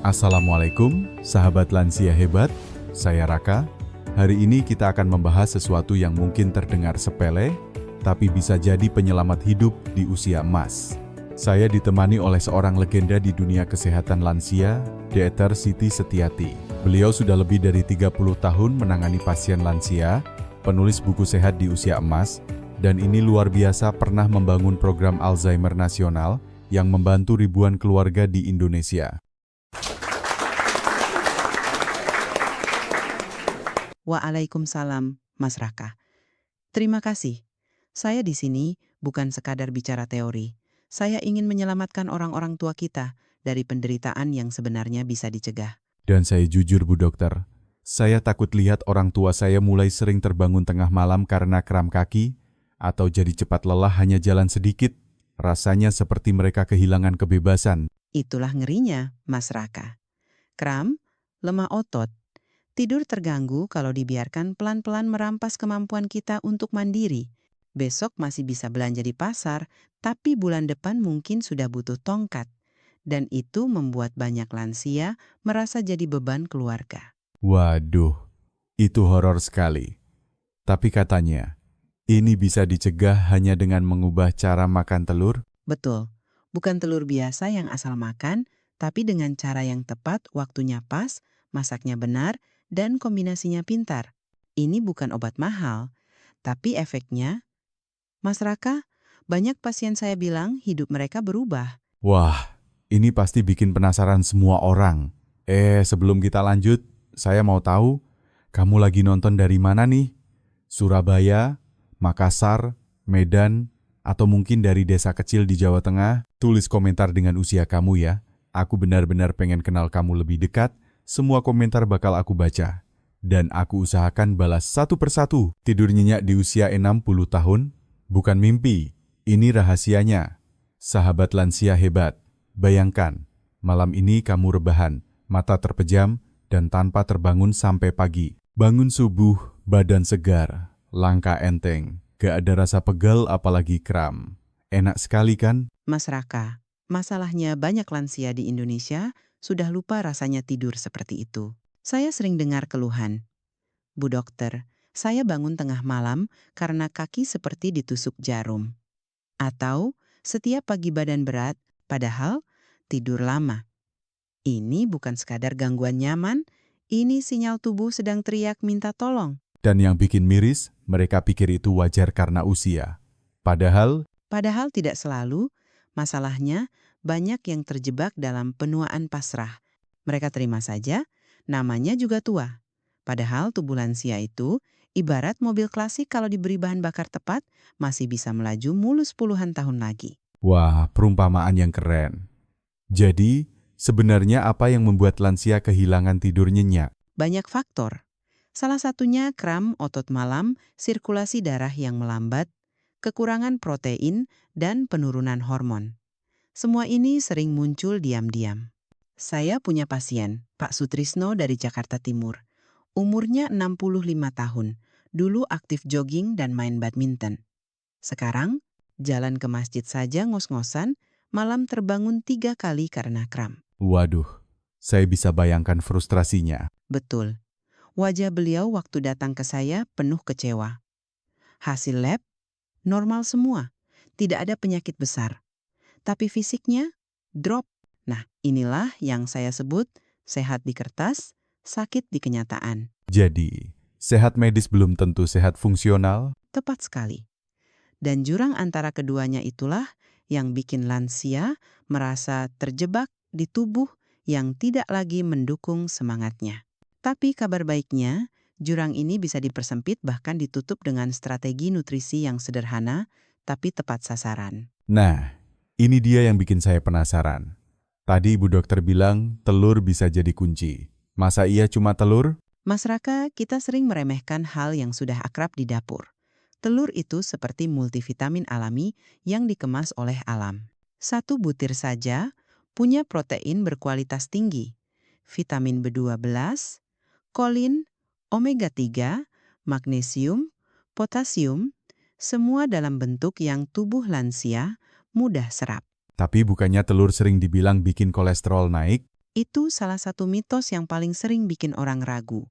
Assalamualaikum, sahabat lansia hebat. Saya Raka. Hari ini kita akan membahas sesuatu yang mungkin terdengar sepele, tapi bisa jadi penyelamat hidup di usia emas. Saya ditemani oleh seorang legenda di dunia kesehatan lansia, Dr. Siti Setiati. Beliau sudah lebih dari 30 tahun menangani pasien lansia, penulis buku sehat di usia emas, dan ini luar biasa pernah membangun program Alzheimer nasional yang membantu ribuan keluarga di Indonesia. Waalaikumsalam, Mas Raka. Terima kasih. Saya di sini bukan sekadar bicara teori. Saya ingin menyelamatkan orang-orang tua kita dari penderitaan yang sebenarnya bisa dicegah. Dan saya jujur, Bu Dokter, saya takut lihat orang tua saya mulai sering terbangun tengah malam karena kram kaki, atau jadi cepat lelah hanya jalan sedikit. Rasanya seperti mereka kehilangan kebebasan. Itulah ngerinya, Mas Raka. Kram, lemah otot, tidur terganggu kalau dibiarkan pelan-pelan merampas kemampuan kita untuk mandiri. Besok masih bisa belanja di pasar, tapi bulan depan mungkin sudah butuh tongkat. Dan itu membuat banyak lansia merasa jadi beban keluarga. Waduh, itu horor sekali. Tapi katanya, ini bisa dicegah hanya dengan mengubah cara makan telur? Betul, bukan telur biasa yang asal makan, tapi dengan cara yang tepat, waktunya pas, masaknya benar, dan kombinasinya pintar. Ini bukan obat mahal, tapi efeknya, Mas Raka, banyak pasien saya bilang hidup mereka berubah. Wah, ini pasti bikin penasaran semua orang. Sebelum kita lanjut, saya mau tahu, kamu lagi nonton dari mana nih? Surabaya, Makassar, Medan, atau mungkin dari desa kecil di Jawa Tengah? Tulis komentar dengan usia kamu ya. Aku benar-benar pengen kenal kamu lebih dekat. Semua komentar bakal aku baca. Dan aku usahakan balas satu persatu. Tidur nyenyak di usia 60 tahun? Bukan mimpi. Ini rahasianya. Sahabat lansia hebat. Bayangkan, malam ini kamu rebahan, mata terpejam, dan tanpa terbangun sampai pagi. Bangun subuh, badan segar, langkah enteng. Gak ada rasa pegal apalagi kram. Enak sekali kan? Mas Raka, masalahnya banyak lansia di Indonesia sudah lupa rasanya tidur seperti itu. Saya sering dengar keluhan. Bu dokter, saya bangun tengah malam karena kaki seperti ditusuk jarum. Atau setiap pagi badan berat, padahal tidur lama. Ini bukan sekadar gangguan nyaman, ini sinyal tubuh sedang teriak minta tolong. Dan yang bikin miris, mereka pikir itu wajar karena usia. Padahal Tidak selalu, masalahnya banyak yang terjebak dalam penuaan pasrah. Mereka terima saja, namanya juga tua. Padahal tubuh lansia itu, ibarat mobil klasik kalau diberi bahan bakar tepat, masih bisa melaju mulus puluhan tahun lagi. wah, perumpamaan yang keren. Jadi, sebenarnya apa yang membuat lansia kehilangan tidur nyenyak? Banyak faktor. Salah satunya kram otot malam, sirkulasi darah yang melambat, kekurangan protein, dan penurunan hormon. Semua ini sering muncul diam-diam. Saya punya pasien, Pak Sutrisno dari Jakarta Timur. Umurnya 65 tahun, dulu aktif jogging dan main badminton. Sekarang, jalan ke masjid saja ngos-ngosan, malam terbangun 3 kali karena kram. Waduh, saya bisa bayangkan frustrasinya. Betul. Wajah beliau waktu datang ke saya penuh kecewa. Hasil lab, normal semua. Tidak ada penyakit besar. Tapi fisiknya, drop. Nah, inilah yang saya sebut sehat di kertas, sakit di kenyataan. Jadi, sehat medis belum tentu sehat fungsional? Tepat sekali. Dan jurang antara keduanya itulah yang bikin lansia merasa terjebak di tubuh yang tidak lagi mendukung semangatnya. Tapi kabar baiknya, jurang ini bisa dipersempit bahkan ditutup dengan strategi nutrisi yang sederhana tapi tepat sasaran. Nah, ini dia yang bikin saya penasaran. Tadi Ibu Dokter bilang telur bisa jadi kunci. Masa iya cuma telur? Mas Raka, kita sering meremehkan hal yang sudah akrab di dapur. Telur itu seperti multivitamin alami yang dikemas oleh alam. 1 butir saja punya protein berkualitas tinggi, vitamin B12, kolin, omega 3, magnesium, potasium, semua dalam bentuk yang tubuh lansia mudah serap. Tapi bukannya telur sering dibilang bikin kolesterol naik? Itu salah satu mitos yang paling sering bikin orang ragu.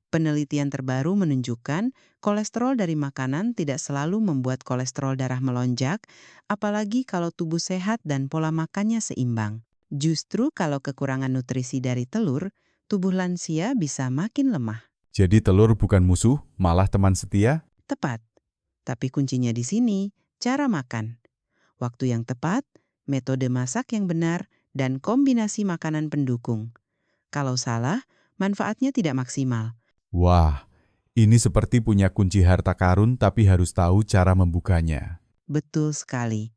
Penelitian terbaru menunjukkan kolesterol dari makanan tidak selalu membuat kolesterol darah melonjak, apalagi kalau tubuh sehat dan pola makannya seimbang. Justru kalau kekurangan nutrisi dari telur, tubuh lansia bisa makin lemah. Jadi telur bukan musuh, malah teman setia? Tepat. Tapi kuncinya di sini, cara makan. Waktu yang tepat, metode masak yang benar, dan kombinasi makanan pendukung. Kalau salah, manfaatnya tidak maksimal. Wah, ini seperti punya kunci harta karun tapi harus tahu cara membukanya. Betul sekali.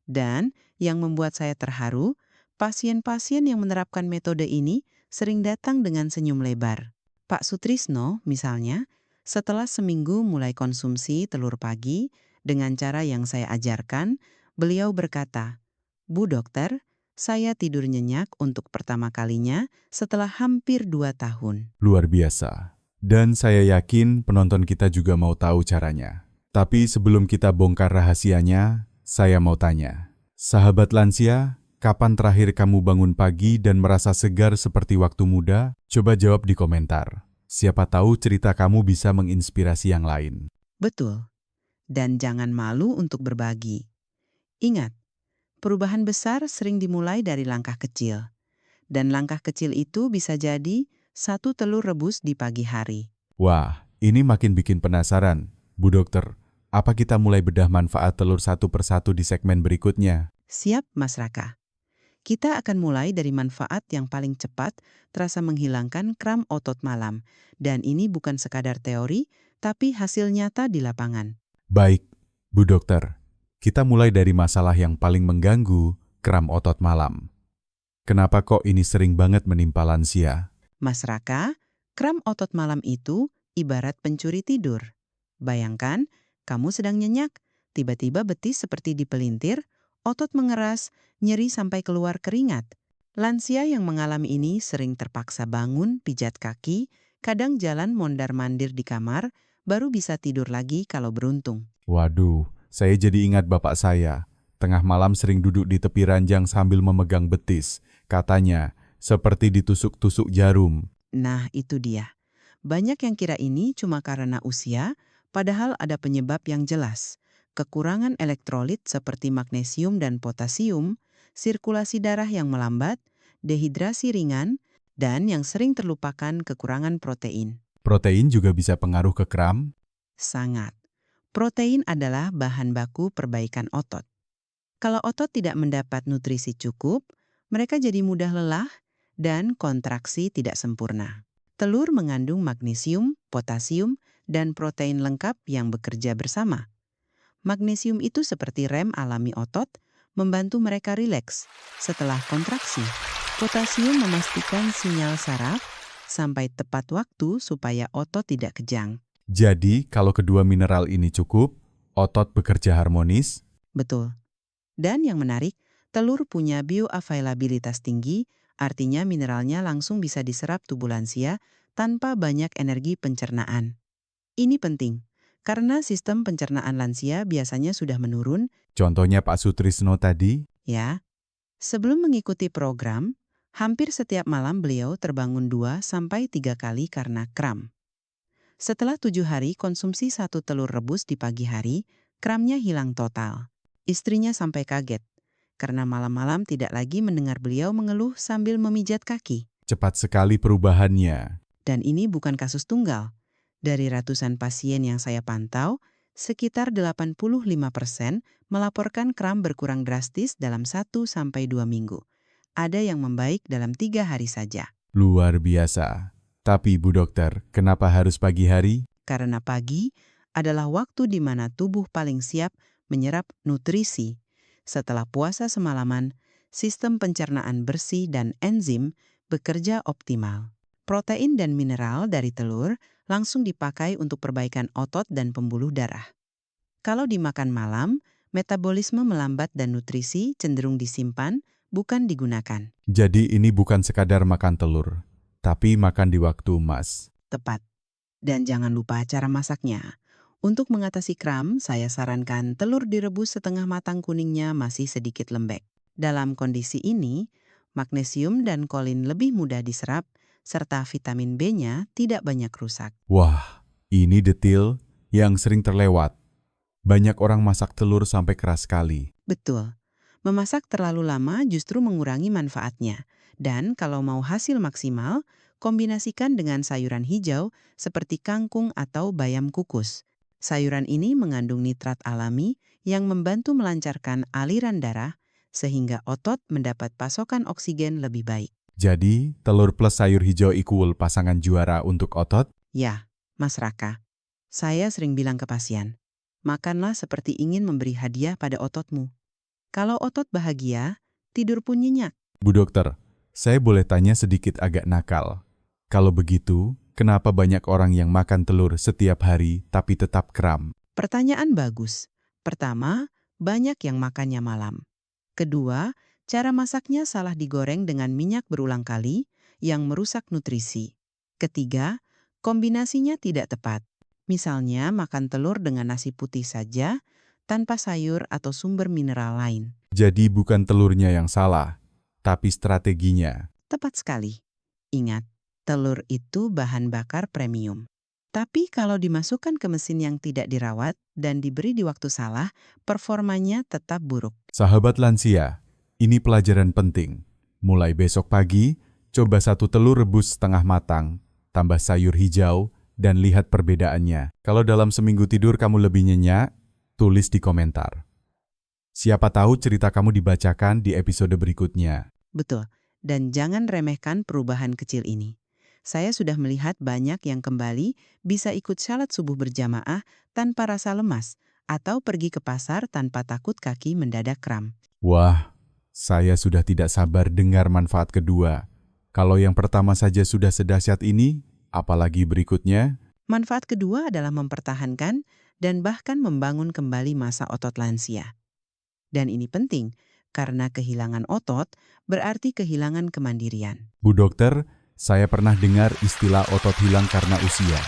Dan yang membuat saya terharu, pasien-pasien yang menerapkan metode ini sering datang dengan senyum lebar. Pak Sutrisno, misalnya, setelah seminggu mulai konsumsi telur pagi dengan cara yang saya ajarkan, beliau berkata, "Bu dokter, saya tidur nyenyak untuk pertama kalinya setelah hampir 2 tahun." Luar biasa. Dan saya yakin penonton kita juga mau tahu caranya. Tapi sebelum kita bongkar rahasianya, saya mau tanya. Sahabat lansia, kapan terakhir kamu bangun pagi dan merasa segar seperti waktu muda? Coba jawab di komentar. Siapa tahu cerita kamu bisa menginspirasi yang lain. Betul. Dan jangan malu untuk berbagi. Ingat, perubahan besar sering dimulai dari langkah kecil. Dan langkah kecil itu bisa jadi satu telur rebus di pagi hari. Wah, ini makin bikin penasaran. Bu Dokter, apa kita mulai bedah manfaat telur satu persatu di segmen berikutnya? Siap, Mas Raka. Kita akan mulai dari manfaat yang paling cepat terasa menghilangkan kram otot malam. Dan ini bukan sekadar teori, tapi hasil nyata di lapangan. Baik, Bu Dokter. Kita mulai dari masalah yang paling mengganggu, kram otot malam. Kenapa kok ini sering banget menimpa lansia? Mas Raka, kram otot malam itu ibarat pencuri tidur. Bayangkan, kamu sedang nyenyak, tiba-tiba betis seperti dipelintir, otot mengeras, nyeri sampai keluar keringat. Lansia yang mengalami ini sering terpaksa bangun, pijat kaki, kadang jalan mondar-mandir di kamar, baru bisa tidur lagi kalau beruntung. Waduh, saya jadi ingat bapak saya. Tengah malam sering duduk di tepi ranjang sambil memegang betis. Katanya, seperti ditusuk-tusuk jarum. Nah, itu dia. Banyak yang kira ini cuma karena usia, padahal ada penyebab yang jelas. Kekurangan elektrolit seperti magnesium dan potasium, sirkulasi darah yang melambat, dehidrasi ringan, dan yang sering terlupakan kekurangan protein. Protein juga bisa pengaruh ke kram? Sangat. Protein adalah bahan baku perbaikan otot. Kalau otot tidak mendapat nutrisi cukup, mereka jadi mudah lelah dan kontraksi tidak sempurna. Telur mengandung magnesium, potasium, dan protein lengkap yang bekerja bersama. Magnesium itu seperti rem alami otot, membantu mereka rileks setelah kontraksi. Potasium memastikan sinyal saraf sampai tepat waktu supaya otot tidak kejang. Jadi, kalau kedua mineral ini cukup, otot bekerja harmonis? Betul. Dan yang menarik, telur punya bioavailabilitas tinggi, artinya mineralnya langsung bisa diserap tubuh lansia tanpa banyak energi pencernaan. Ini penting, karena sistem pencernaan lansia biasanya sudah menurun, Contohnya Pak Sutrisno tadi? ya. Sebelum mengikuti program, hampir setiap malam beliau terbangun 2-3 kali karena kram. Setelah 7 hari konsumsi satu telur rebus di pagi hari, kramnya hilang total. Istrinya sampai kaget, karena malam-malam tidak lagi mendengar beliau mengeluh sambil memijat kaki. Cepat sekali perubahannya. Dan ini bukan kasus tunggal. Dari ratusan pasien yang saya pantau, sekitar 85% melaporkan kram berkurang drastis dalam 1-2 minggu. Ada yang membaik dalam 3 hari saja. Luar biasa. Tapi Bu Dokter, kenapa harus pagi hari? Karena pagi adalah waktu di mana tubuh paling siap menyerap nutrisi. Setelah puasa semalaman, sistem pencernaan bersih dan enzim bekerja optimal. Protein dan mineral dari telur langsung dipakai untuk perbaikan otot dan pembuluh darah. Kalau dimakan malam, metabolisme melambat dan nutrisi cenderung disimpan, bukan digunakan. Jadi ini bukan sekadar makan telur, tapi makan di waktu emas. Tepat. Dan jangan lupa cara masaknya. Untuk mengatasi kram, saya sarankan telur direbus setengah matang kuningnya masih sedikit lembek. Dalam kondisi ini, Magnesium dan kolin lebih mudah diserap, serta vitamin B-nya tidak banyak rusak. Wah, ini detail yang sering terlewat. Banyak orang masak telur sampai keras sekali. Betul. Memasak terlalu lama justru mengurangi manfaatnya. Dan kalau mau hasil maksimal, kombinasikan dengan sayuran hijau seperti kangkung atau bayam kukus. Sayuran ini mengandung nitrat alami yang membantu melancarkan aliran darah sehingga otot mendapat pasokan oksigen lebih baik. Jadi, telur plus sayur hijau equal pasangan juara untuk otot? Ya, Mas Raka, saya sering bilang ke pasien, makanlah seperti ingin memberi hadiah pada ototmu. Kalau otot bahagia, tidur pun nyenyak. Bu dokter, saya boleh tanya sedikit agak nakal. Kalau begitu, kenapa banyak orang yang makan telur setiap hari tapi tetap kram? Pertanyaan bagus. Pertama, banyak yang makannya malam. Kedua, cara masaknya salah digoreng dengan minyak berulang kali yang merusak nutrisi. Ketiga, kombinasinya tidak tepat. Misalnya makan telur dengan nasi putih saja, tanpa sayur atau sumber mineral lain. Jadi bukan telurnya yang salah, tapi strateginya. Tepat sekali. Ingat, telur itu bahan bakar premium. Tapi kalau dimasukkan ke mesin yang tidak dirawat dan diberi di waktu salah, performanya tetap buruk. Sahabat lansia, ini pelajaran penting. Mulai besok pagi, coba satu telur rebus setengah matang, tambah sayur hijau, dan lihat perbedaannya. Kalau dalam seminggu tidur kamu lebih nyenyak, tulis di komentar. Siapa tahu cerita kamu dibacakan di episode berikutnya. Betul, dan jangan remehkan perubahan kecil ini. Saya sudah melihat banyak yang kembali bisa ikut salat subuh berjamaah tanpa rasa lemas atau pergi ke pasar tanpa takut kaki mendadak kram. Wah, saya sudah tidak sabar dengar manfaat kedua. Kalau yang pertama saja sudah sedahsyat ini, apalagi berikutnya? Manfaat kedua adalah mempertahankan dan bahkan membangun kembali masa otot lansia. Dan ini penting, karena kehilangan otot berarti kehilangan kemandirian. Bu dokter, saya pernah dengar istilah otot hilang karena usia.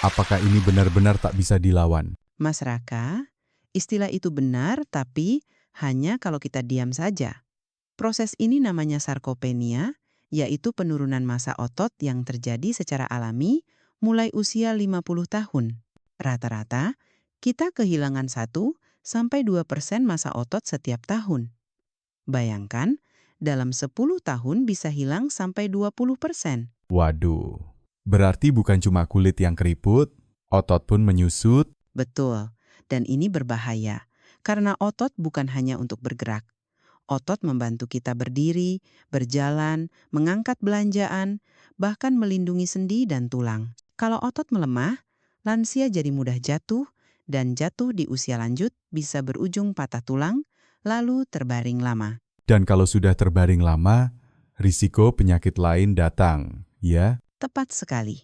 Apakah ini benar-benar tak bisa dilawan? Mas Raka, istilah itu benar tapi hanya kalau kita diam saja. Proses ini namanya sarkopenia, yaitu penurunan massa otot yang terjadi secara alami mulai usia 50 tahun. Rata-rata, kita kehilangan 1-2% massa otot setiap tahun. Bayangkan, dalam 10 tahun bisa hilang sampai 20%. Waduh, berarti bukan cuma kulit yang keriput, otot pun menyusut. Betul, dan ini berbahaya, karena otot bukan hanya untuk bergerak. Otot membantu kita berdiri, berjalan, mengangkat belanjaan, bahkan melindungi sendi dan tulang. Kalau otot melemah, lansia jadi mudah jatuh, dan jatuh di usia lanjut bisa berujung patah tulang, lalu terbaring lama. Dan kalau sudah terbaring lama, risiko penyakit lain datang, ya? Tepat sekali.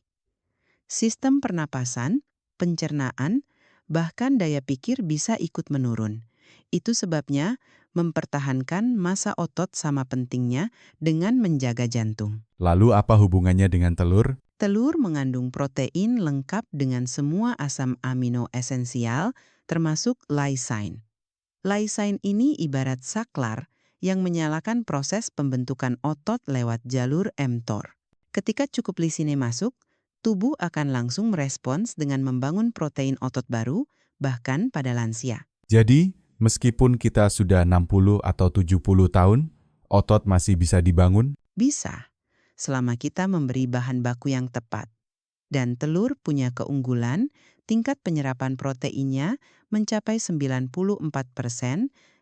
Sistem pernapasan, pencernaan, bahkan daya pikir bisa ikut menurun. Itu sebabnya mempertahankan massa otot sama pentingnya dengan menjaga jantung. Lalu apa hubungannya dengan telur? Telur mengandung protein lengkap dengan semua asam amino esensial, termasuk lysine. Lysine ini ibarat saklar yang menyalakan proses pembentukan otot lewat jalur mTOR. Ketika cukup lisine masuk, tubuh akan langsung merespons dengan membangun protein otot baru, bahkan pada lansia. Jadi, meskipun kita sudah 60 atau 70 tahun, otot masih bisa dibangun? Bisa, selama kita memberi bahan baku yang tepat. Dan telur punya keunggulan, tingkat penyerapan proteinnya mencapai 94%,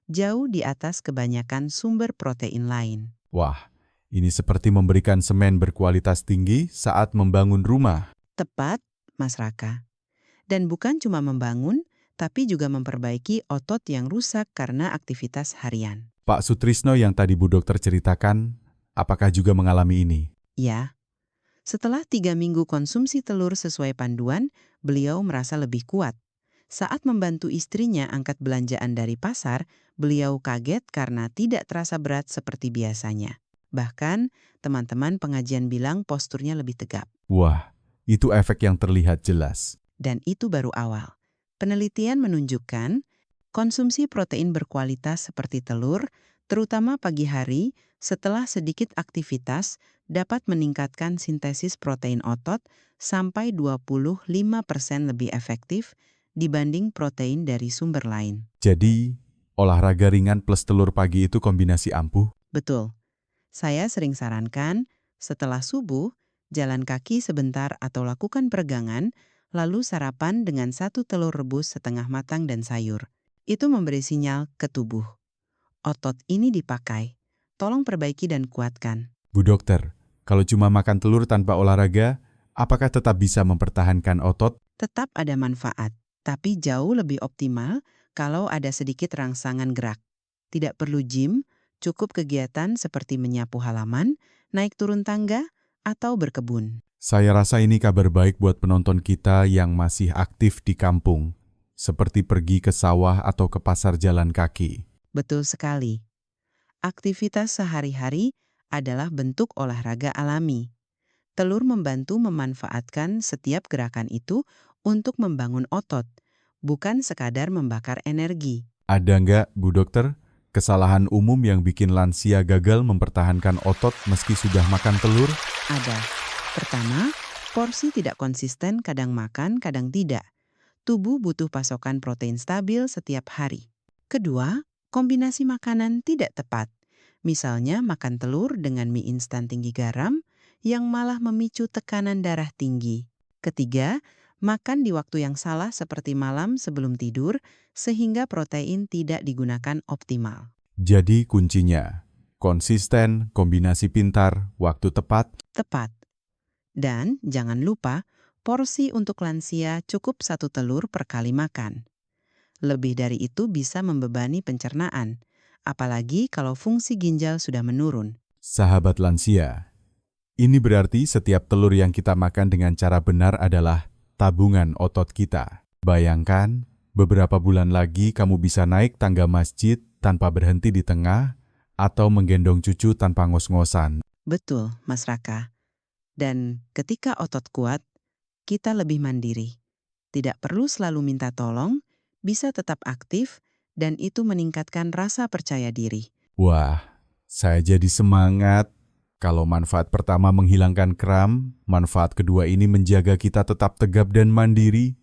jauh di atas kebanyakan sumber protein lain. Wah, ini seperti memberikan semen berkualitas tinggi saat membangun rumah. Tepat, Mas Raka. Dan bukan cuma membangun, tapi juga memperbaiki otot yang rusak karena aktivitas harian. Pak Sutrisno yang tadi Bu Dokter ceritakan, apakah juga mengalami ini? Ya, setelah 3 minggu konsumsi telur sesuai panduan, beliau merasa lebih kuat. Saat membantu istrinya angkat belanjaan dari pasar, beliau kaget karena tidak terasa berat seperti biasanya. Bahkan, teman-teman pengajian bilang posturnya lebih tegap. Wah, itu efek yang terlihat jelas. Dan itu baru awal. Penelitian menunjukkan konsumsi protein berkualitas seperti telur, terutama pagi hari, Setelah sedikit aktivitas, dapat meningkatkan sintesis protein otot sampai 25% lebih efektif dibanding protein dari sumber lain. Jadi, olahraga ringan plus telur pagi itu kombinasi ampuh? Betul. Saya sering sarankan, setelah subuh, jalan kaki sebentar atau lakukan peregangan, lalu sarapan dengan 1 telur rebus setengah matang dan sayur. Itu memberi sinyal ke tubuh. Otot ini dipakai. Tolong perbaiki dan kuatkan. Bu dokter, kalau cuma makan telur tanpa olahraga, apakah tetap bisa mempertahankan otot? Tetap ada manfaat, tapi jauh lebih optimal kalau ada sedikit rangsangan gerak. Tidak perlu gym, cukup kegiatan seperti menyapu halaman, naik turun tangga, atau berkebun. Saya rasa ini kabar baik buat penonton kita yang masih aktif di kampung, seperti pergi ke sawah atau ke pasar jalan kaki. Betul sekali. Aktivitas sehari-hari adalah bentuk olahraga alami. Telur membantu memanfaatkan setiap gerakan itu untuk membangun otot, bukan sekadar membakar energi. Ada nggak, Bu Dokter, kesalahan umum yang bikin lansia gagal mempertahankan otot meski sudah makan telur? Ada. Pertama, porsi tidak konsisten, kadang makan, kadang tidak. Tubuh butuh pasokan protein stabil setiap hari. Kedua, kombinasi makanan tidak tepat. Misalnya makan telur dengan mie instan tinggi garam yang malah memicu tekanan darah tinggi. Ketiga, makan di waktu yang salah seperti malam sebelum tidur sehingga protein tidak digunakan optimal. Jadi kuncinya, konsisten, kombinasi pintar, waktu tepat. Tepat. Dan jangan lupa, porsi untuk lansia cukup 1 telur per kali makan. Lebih dari itu bisa membebani pencernaan, apalagi kalau fungsi ginjal sudah menurun. Sahabat lansia, ini berarti setiap telur yang kita makan dengan cara benar adalah tabungan otot kita. Bayangkan, beberapa bulan lagi kamu bisa naik tangga masjid tanpa berhenti di tengah atau menggendong cucu tanpa ngos-ngosan. Betul, Mas Raka. Dan ketika otot kuat, kita lebih mandiri. Tidak perlu selalu minta tolong, bisa tetap aktif, dan itu meningkatkan rasa percaya diri. Wah, saya jadi semangat. Kalau manfaat pertama menghilangkan kram, manfaat kedua ini menjaga kita tetap tegap dan mandiri.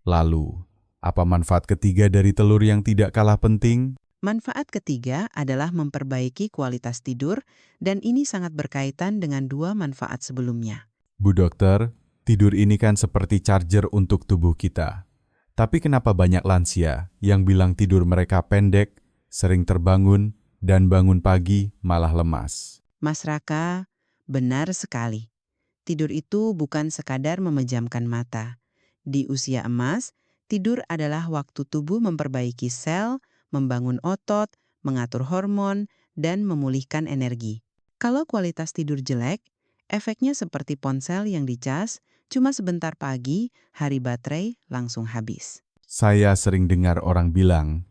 Lalu, apa manfaat ketiga dari telur yang tidak kalah penting? Manfaat ketiga adalah memperbaiki kualitas tidur, dan ini sangat berkaitan dengan 2 manfaat sebelumnya. Bu dokter, tidur ini kan seperti charger untuk tubuh kita. Tapi kenapa banyak lansia yang bilang tidur mereka pendek, sering terbangun, dan bangun pagi malah lemas? Mas Raka, benar sekali. Tidur itu bukan sekadar memejamkan mata. Di usia emas, tidur adalah waktu tubuh memperbaiki sel, membangun otot, mengatur hormon, dan memulihkan energi. Kalau kualitas tidur jelek, efeknya seperti ponsel yang dicas, cuma sebentar pagi, hari baterai langsung habis. Saya sering dengar orang bilang,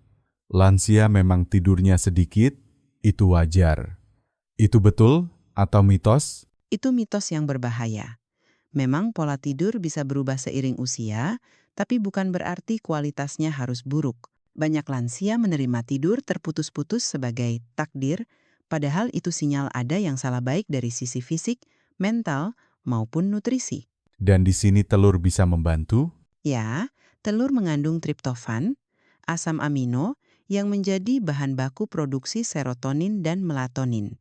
lansia memang tidurnya sedikit, itu wajar. Itu betul atau mitos? Itu mitos yang berbahaya. Memang pola tidur bisa berubah seiring usia, tapi bukan berarti kualitasnya harus buruk. Banyak lansia menerima tidur terputus-putus sebagai takdir, padahal itu sinyal ada yang salah baik dari sisi fisik, mental, maupun nutrisi. Dan di sini telur bisa membantu? Ya, telur mengandung triptofan, asam amino, yang menjadi bahan baku produksi serotonin dan melatonin.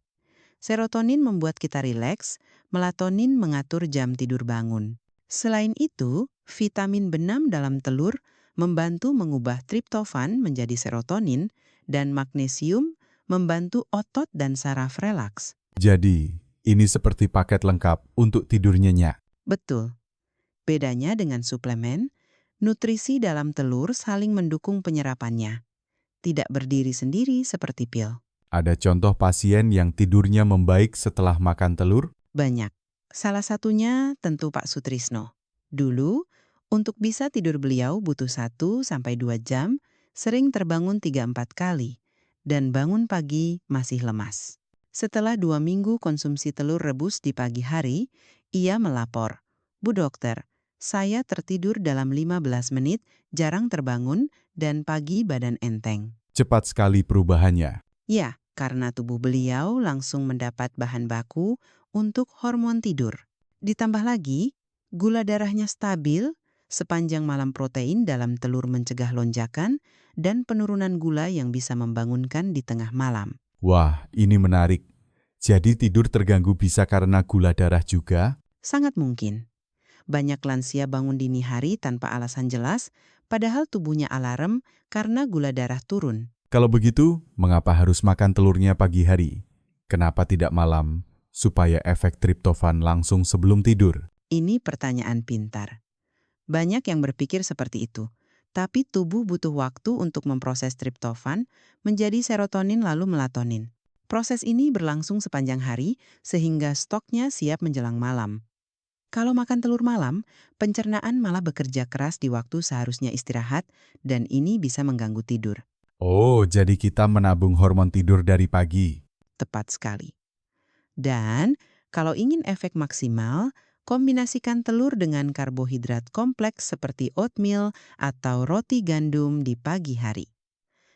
Serotonin membuat kita rileks, melatonin mengatur jam tidur bangun. Selain itu, vitamin B6 dalam telur membantu mengubah triptofan menjadi serotonin, dan magnesium membantu otot dan saraf relaks. Jadi, ini seperti paket lengkap untuk tidur nyenyak. Betul. Bedanya dengan suplemen, nutrisi dalam telur saling mendukung penyerapannya. Tidak berdiri sendiri seperti pil. Ada contoh pasien yang tidurnya membaik setelah makan telur? Banyak. Salah satunya tentu Pak Sutrisno. Dulu, untuk bisa tidur beliau butuh 1-2 jam, sering terbangun 3-4 kali, dan bangun pagi masih lemas. Setelah 2 minggu konsumsi telur rebus di pagi hari, ia melapor, "Bu dokter, saya tertidur dalam 15 menit, jarang terbangun, dan pagi badan enteng." Cepat sekali perubahannya. Ya, karena tubuh beliau langsung mendapat bahan baku untuk hormon tidur. Ditambah lagi, gula darahnya stabil, sepanjang malam protein dalam telur mencegah lonjakan, dan penurunan gula yang bisa membangunkan di tengah malam. Wah, ini menarik. Jadi tidur terganggu bisa karena gula darah juga? Sangat mungkin. Banyak lansia bangun dini hari tanpa alasan jelas, padahal tubuhnya alarm karena gula darah turun. Kalau begitu, mengapa harus makan telurnya pagi hari? Kenapa tidak malam? Supaya efek triptofan langsung sebelum tidur. Ini pertanyaan pintar. Banyak yang berpikir seperti itu. Tapi tubuh butuh waktu untuk memproses triptofan menjadi serotonin lalu melatonin. Proses ini berlangsung sepanjang hari sehingga stoknya siap menjelang malam. Kalau makan telur malam, pencernaan malah bekerja keras di waktu seharusnya istirahat dan ini bisa mengganggu tidur. Oh, jadi kita menabung hormon tidur dari pagi. Tepat sekali. Dan kalau ingin efek maksimal, kombinasikan telur dengan karbohidrat kompleks seperti oatmeal atau roti gandum di pagi hari.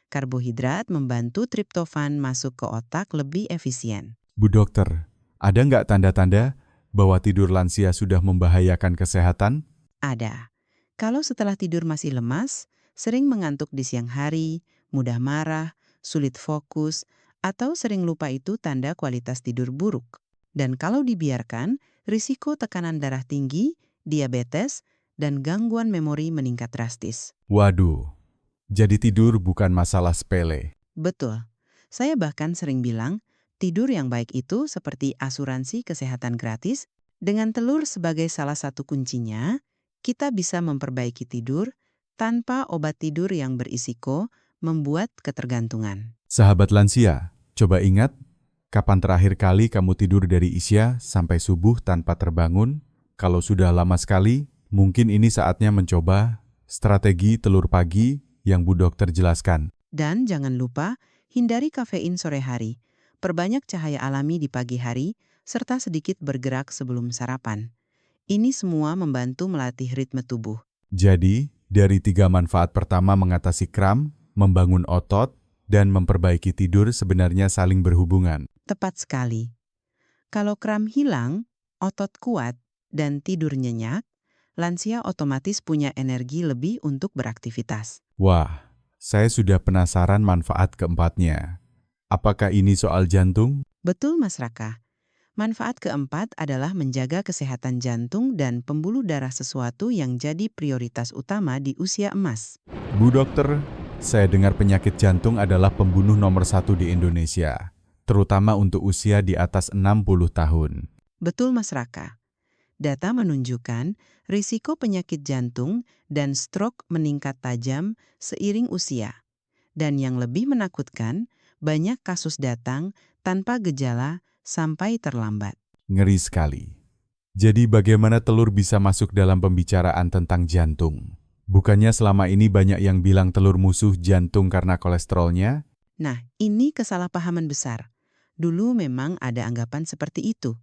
Karbohidrat membantu triptofan masuk ke otak lebih efisien. Bu dokter, ada nggak tanda-tanda bahwa tidur lansia sudah membahayakan kesehatan? Ada. Kalau setelah tidur masih lemas, sering mengantuk di siang hari, mudah marah, sulit fokus, atau sering lupa itu tanda kualitas tidur buruk. Dan kalau dibiarkan, risiko tekanan darah tinggi, diabetes, dan gangguan memori meningkat drastis. Waduh, jadi tidur bukan masalah sepele. Betul. Saya bahkan sering bilang, tidur yang baik itu seperti asuransi kesehatan gratis. Dengan telur sebagai salah satu kuncinya, kita bisa memperbaiki tidur tanpa obat tidur yang berisiko membuat ketergantungan. Sahabat lansia, coba ingat, kapan terakhir kali kamu tidur dari isya sampai subuh tanpa terbangun? Kalau sudah lama sekali, mungkin ini saatnya mencoba strategi telur pagi yang Bu Dokter jelaskan. Dan jangan lupa, hindari kafein sore hari, perbanyak cahaya alami di pagi hari, serta sedikit bergerak sebelum sarapan. Ini semua membantu melatih ritme tubuh. Jadi, dari 3 manfaat pertama mengatasi kram, membangun otot, dan memperbaiki tidur sebenarnya saling berhubungan. Tepat sekali. Kalau kram hilang, otot kuat, dan tidur nyenyak, lansia otomatis punya energi lebih untuk beraktivitas. Wah, saya sudah penasaran manfaat keempatnya. Apakah ini soal jantung? Betul, Mas Raka. Manfaat keempat adalah menjaga kesehatan jantung dan pembuluh darah, sesuatu yang jadi prioritas utama di usia emas. Bu Dokter, saya dengar penyakit jantung adalah pembunuh nomor 1 di Indonesia, terutama untuk usia di atas 60 tahun. Betul, Mas Raka. Data menunjukkan risiko penyakit jantung dan stroke meningkat tajam seiring usia. Dan yang lebih menakutkan, banyak kasus datang tanpa gejala sampai terlambat. Ngeri sekali. Jadi bagaimana telur bisa masuk dalam pembicaraan tentang jantung? Bukannya selama ini banyak yang bilang telur musuh jantung karena kolesterolnya? Nah, ini kesalahpahaman besar. Dulu memang ada anggapan seperti itu.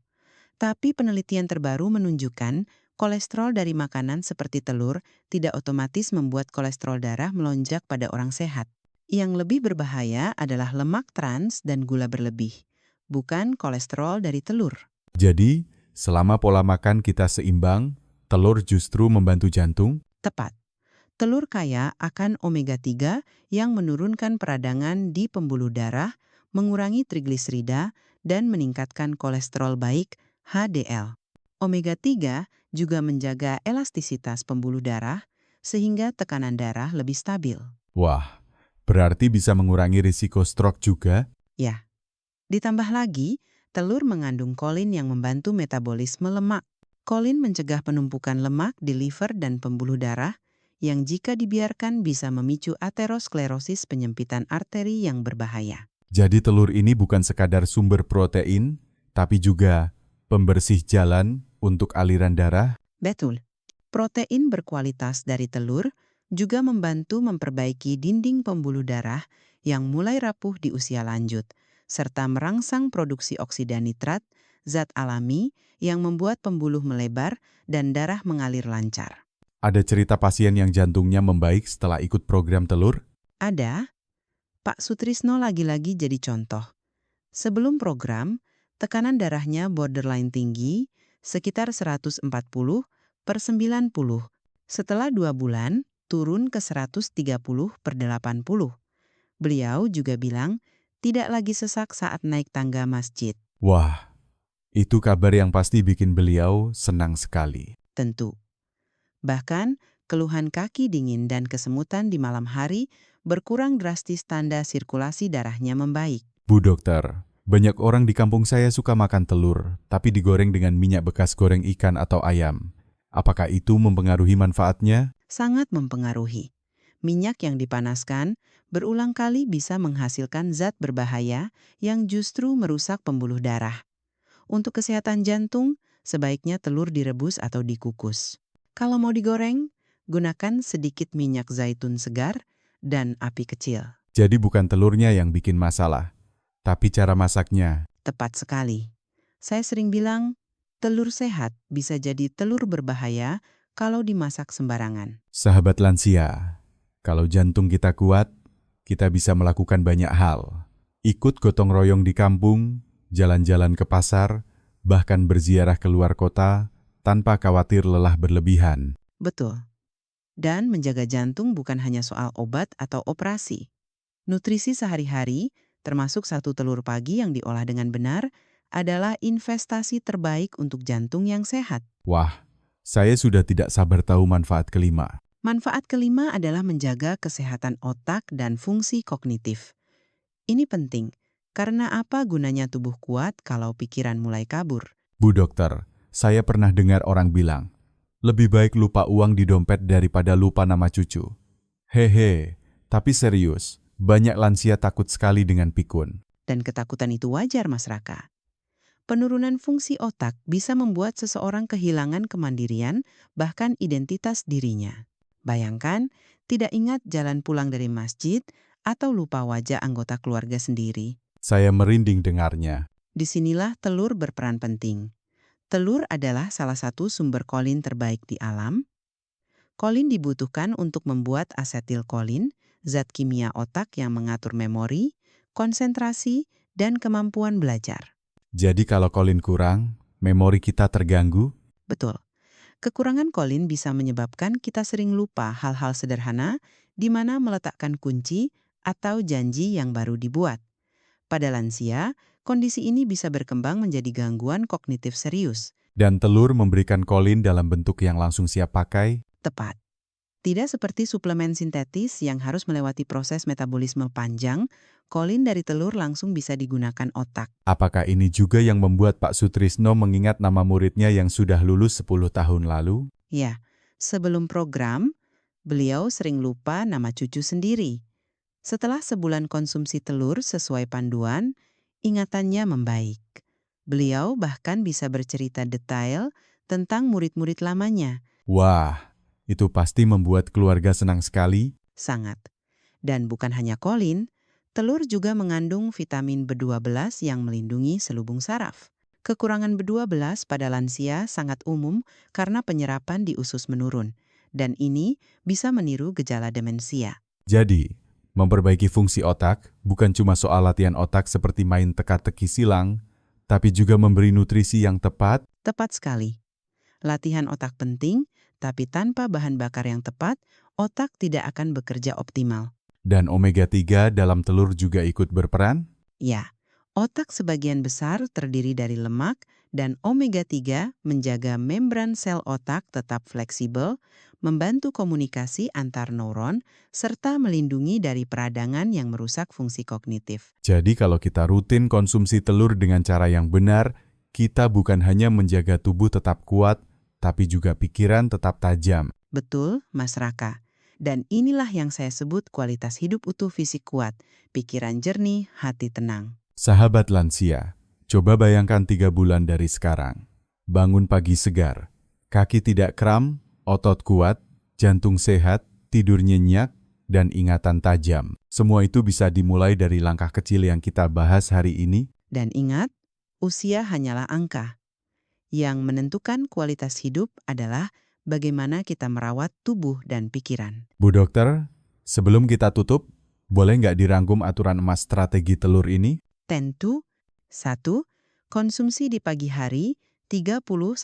Tapi penelitian terbaru menunjukkan kolesterol dari makanan seperti telur tidak otomatis membuat kolesterol darah melonjak pada orang sehat. Yang lebih berbahaya adalah lemak trans dan gula berlebih, bukan kolesterol dari telur. Jadi, selama pola makan kita seimbang, telur justru membantu jantung? Tepat. Telur kaya akan omega-3 yang menurunkan peradangan di pembuluh darah, mengurangi trigliserida, dan meningkatkan kolesterol baik HDL. Omega-3 juga menjaga elastisitas pembuluh darah, sehingga tekanan darah lebih stabil. Wah, berarti bisa mengurangi risiko stroke juga? Ya, ditambah lagi, telur mengandung kolin yang membantu metabolisme lemak. Kolin mencegah penumpukan lemak di liver dan pembuluh darah, yang jika dibiarkan bisa memicu aterosklerosis, penyempitan arteri yang berbahaya. Jadi telur ini bukan sekadar sumber protein, tapi juga pembersih jalan untuk aliran darah? Betul. Protein berkualitas dari telur juga membantu memperbaiki dinding pembuluh darah yang mulai rapuh di usia lanjut, serta merangsang produksi oksida nitrat, zat alami yang membuat pembuluh melebar dan darah mengalir lancar. Ada cerita pasien yang jantungnya membaik setelah ikut program telur? Ada. Pak Sutrisno lagi-lagi jadi contoh. Sebelum program, tekanan darahnya borderline tinggi, sekitar 140/90. Setelah 2 bulan, turun ke 130/80. Beliau juga bilang tidak lagi sesak saat naik tangga masjid. Wah, itu kabar yang pasti bikin beliau senang sekali. Tentu. Bahkan, keluhan kaki dingin dan kesemutan di malam hari berkurang drastis, tanda sirkulasi darahnya membaik. Bu dokter, banyak orang di kampung saya suka makan telur, tapi digoreng dengan minyak bekas goreng ikan atau ayam. Apakah itu mempengaruhi manfaatnya? Sangat mempengaruhi. Minyak yang dipanaskan berulang kali bisa menghasilkan zat berbahaya yang justru merusak pembuluh darah. Untuk kesehatan jantung, sebaiknya telur direbus atau dikukus. Kalau mau digoreng, gunakan sedikit minyak zaitun segar dan api kecil. Jadi bukan telurnya yang bikin masalah, tapi cara masaknya. Tepat sekali. Saya sering bilang, telur sehat bisa jadi telur berbahaya kalau dimasak sembarangan. Sahabat lansia, kalau jantung kita kuat, kita bisa melakukan banyak hal. Ikut gotong royong di kampung, jalan-jalan ke pasar, bahkan berziarah ke luar kota, tanpa khawatir lelah berlebihan. Betul. Dan menjaga jantung bukan hanya soal obat atau operasi. Nutrisi sehari-hari, termasuk 1 telur pagi yang diolah dengan benar, adalah investasi terbaik untuk jantung yang sehat. Wah, saya sudah tidak sabar tahu manfaat kelima. Manfaat kelima adalah menjaga kesehatan otak dan fungsi kognitif. Ini penting, karena apa gunanya tubuh kuat kalau pikiran mulai kabur? Bu dokter, saya pernah dengar orang bilang, lebih baik lupa uang di dompet daripada lupa nama cucu. Hehe, tapi serius, banyak lansia takut sekali dengan pikun. Dan ketakutan itu wajar, Mas Raka. Penurunan fungsi otak bisa membuat seseorang kehilangan kemandirian, bahkan identitas dirinya. Bayangkan, tidak ingat jalan pulang dari masjid atau lupa wajah anggota keluarga sendiri. Saya merinding dengarnya. Disinilah telur berperan penting. Telur adalah salah satu sumber kolin terbaik di alam. Kolin dibutuhkan untuk membuat asetilkolin, zat kimia otak yang mengatur memori, konsentrasi, dan kemampuan belajar. Jadi kalau kolin kurang, memori kita terganggu? Betul. Kekurangan kolin bisa menyebabkan kita sering lupa hal-hal sederhana, di mana meletakkan kunci atau janji yang baru dibuat. Pada lansia, kondisi ini bisa berkembang menjadi gangguan kognitif serius. Dan telur memberikan kolin dalam bentuk yang langsung siap pakai? Tepat. Tidak seperti suplemen sintetis yang harus melewati proses metabolisme panjang, kolin dari telur langsung bisa digunakan otak. Apakah ini juga yang membuat Pak Sutrisno mengingat nama muridnya yang sudah lulus 10 tahun lalu? Ya, sebelum program, beliau sering lupa nama cucu sendiri. Setelah sebulan konsumsi telur sesuai panduan, ingatannya membaik. Beliau bahkan bisa bercerita detail tentang murid-murid lamanya. Wah, itu pasti membuat keluarga senang sekali. Sangat. Dan bukan hanya kolin, telur juga mengandung vitamin B12 yang melindungi selubung saraf. Kekurangan B12 pada lansia sangat umum karena penyerapan di usus menurun. Dan ini bisa meniru gejala demensia. Jadi, memperbaiki fungsi otak bukan cuma soal latihan otak seperti main teka-teki silang, tapi juga memberi nutrisi yang tepat. Tepat sekali. Latihan otak penting, tapi tanpa bahan bakar yang tepat, otak tidak akan bekerja optimal. Dan omega-3 dalam telur juga ikut berperan? Ya, otak sebagian besar terdiri dari lemak dan omega-3 menjaga membran sel otak tetap fleksibel, membantu komunikasi antar neuron, serta melindungi dari peradangan yang merusak fungsi kognitif. Jadi kalau kita rutin konsumsi telur dengan cara yang benar, kita bukan hanya menjaga tubuh tetap kuat, tapi juga pikiran tetap tajam. Betul, Mas Raka. Dan inilah yang saya sebut kualitas hidup utuh, fisik kuat, pikiran jernih, hati tenang. Sahabat lansia, coba bayangkan 3 bulan dari sekarang. Bangun pagi segar, kaki tidak kram, otot kuat, jantung sehat, tidur nyenyak, dan ingatan tajam. Semua itu bisa dimulai dari langkah kecil yang kita bahas hari ini. Dan ingat, usia hanyalah angka. Yang menentukan kualitas hidup adalah bagaimana kita merawat tubuh dan pikiran. Bu dokter, sebelum kita tutup, boleh nggak dirangkum aturan emas strategi telur ini? Tentu, 1. Konsumsi di pagi hari 30-60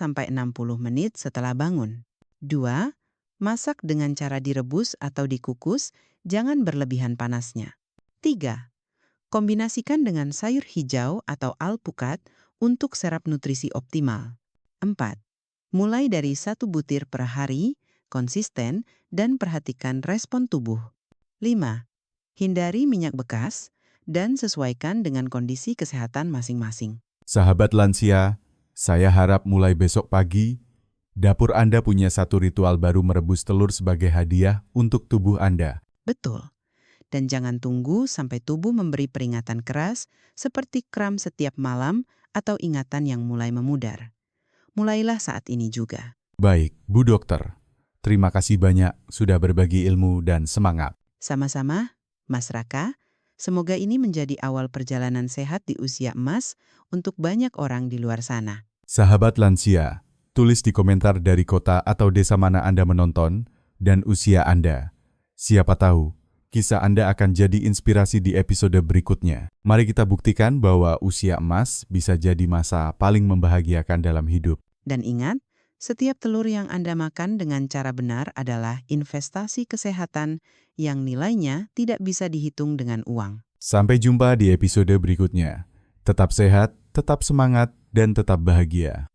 menit setelah bangun. 2. Masak dengan cara direbus atau dikukus, jangan berlebihan panasnya. 3. Kombinasikan dengan sayur hijau atau alpukat untuk serap nutrisi optimal. 4. Mulai dari 1 butir per hari, konsisten, dan perhatikan respon tubuh. 5. Hindari minyak bekas dan sesuaikan dengan kondisi kesehatan masing-masing. Sahabat lansia, saya harap mulai besok pagi, dapur Anda punya satu ritual baru merebus telur sebagai hadiah untuk tubuh Anda. Betul. Dan jangan tunggu sampai tubuh memberi peringatan keras seperti kram setiap malam atau ingatan yang mulai memudar. Mulailah saat ini juga. Baik, Bu Dokter. Terima kasih banyak sudah berbagi ilmu dan semangat. Sama-sama, Mas Raka. Semoga ini menjadi awal perjalanan sehat di usia emas untuk banyak orang di luar sana. Sahabat lansia, tulis di komentar dari kota atau desa mana Anda menonton dan usia Anda. Siapa tahu, kisah Anda akan jadi inspirasi di episode berikutnya. Mari kita buktikan bahwa usia emas bisa jadi masa paling membahagiakan dalam hidup. Dan ingat, setiap telur yang Anda makan dengan cara benar adalah investasi kesehatan yang nilainya tidak bisa dihitung dengan uang. Sampai jumpa di episode berikutnya. Tetap sehat, tetap semangat, dan tetap bahagia.